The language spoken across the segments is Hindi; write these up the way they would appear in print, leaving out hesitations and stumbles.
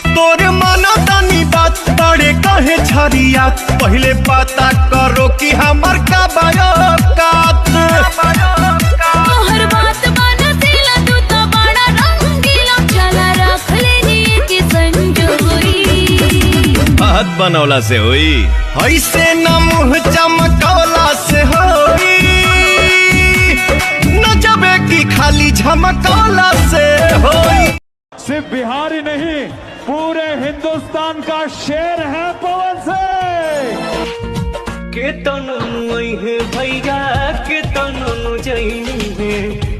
तोरे माना तानी बात बड़े कहे छरिया, पहले पता करो कि हमर का बायोकात। हर बात मानतीला तू तो बड़ा रंगीला, चला रख लेनी के संजोई। बात बनौला से होई, ऐसे न मुँह चमकौला से होई, न जबे की खाली झमकौला से होई। सिर्फ बिहारी नहीं, पूरे हिंदुस्तान का शेर है पवन सिंह। के तनु है भैया के तनु जइने,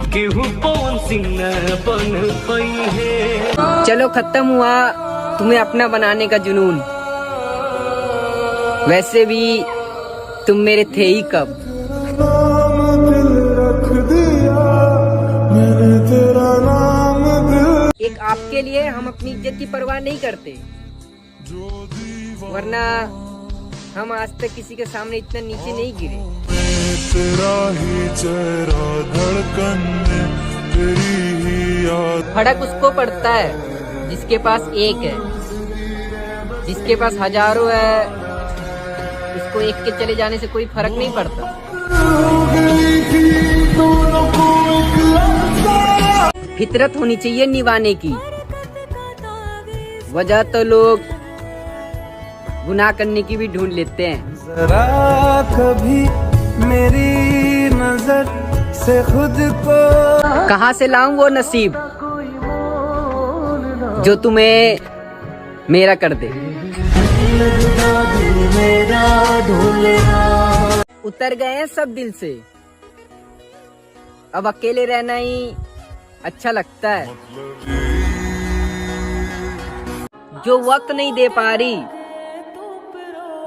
केहू पवन सिंह न बन पई है। चलो खत्म हुआ तुम्हें अपना बनाने का जुनून, वैसे भी तुम मेरे थे ही कब। एक आपके लिए हम अपनी इज्जत की परवाह नहीं करते, वरना हम आज तक किसी के सामने इतना नीचे नहीं गिरे। तेरा ही चेहरा धड़कन में, तेरी ही याद। फर्क उसको पड़ता है जिसके पास एक है, जिसके पास हजारों है उसको एक के चले जाने से कोई फर्क नहीं पड़ता। फितरत होनी चाहिए निभाने की, वजह तो लोग गुनाह करने की भी ढूंढ लेते हैं। जरा कभी मेरी नजर से खुद को कहाँ से लाऊं वो नसीब जो तुम्हें मेरा कर दे। उतर गए हैं सब दिल से, अब अकेले रहना ही अच्छा लगता है। जो वक्त नहीं दे पा रही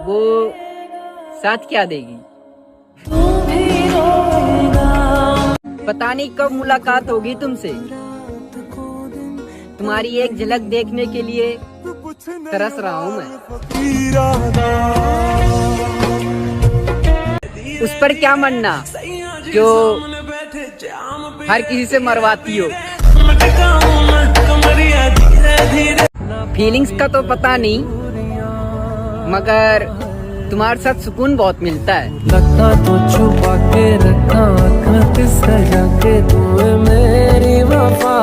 वो साथ क्या देगी। पता नहीं कब मुलाकात होगी तुमसे, तुम्हारी एक झलक देखने के लिए तरस रहा हूँ मैं। उस पर क्या मरना जो हर किसी से मरवाती हो। फीलिंग्स का तो पता नहीं, मगर तुम्हारे साथ सुकून बहुत मिलता है। लगता तो छुपा के रखा सजा के तू मेरी वफा।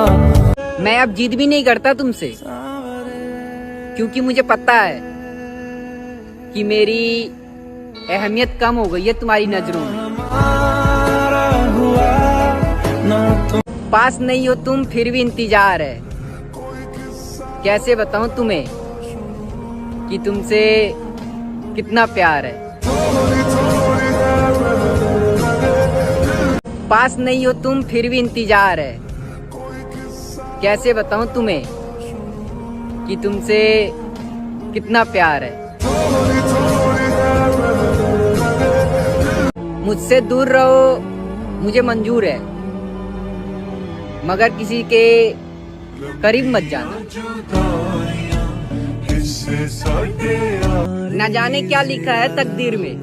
मैं अब जिद भी नहीं करता तुमसे, क्योंकि मुझे पता है कि मेरी अहमियत कम हो गई है तुम्हारी नजरों में। पास नहीं हो तुम फिर भी इंतजार है। कैसे बताऊं तुम्हें कि तुमसे कितना प्यार है। पास नहीं हो तुम फिर भी इंतजार है। कैसे बताऊं तुम्हें कि तुमसे कितना प्यार है। मुझसे दूर रहो मुझे मंजूर है, मगर किसी के करीब मत जाना। न जाने क्या लिखा है तकदीर में,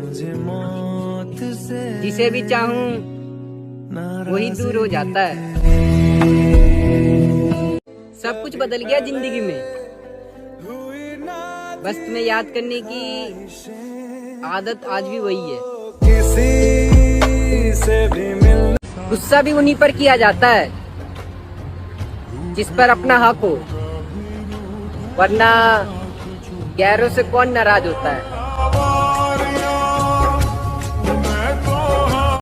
जिसे भी चाहूं वही दूर हो जाता है। सब कुछ बदल गया जिंदगी में, बस तुम्हें याद करने की आदत आज भी वही है। गुस्सा भी उन्हीं पर किया जाता है जिस पर अपना हक हो, वरना गैरों से कौन नाराज होता है।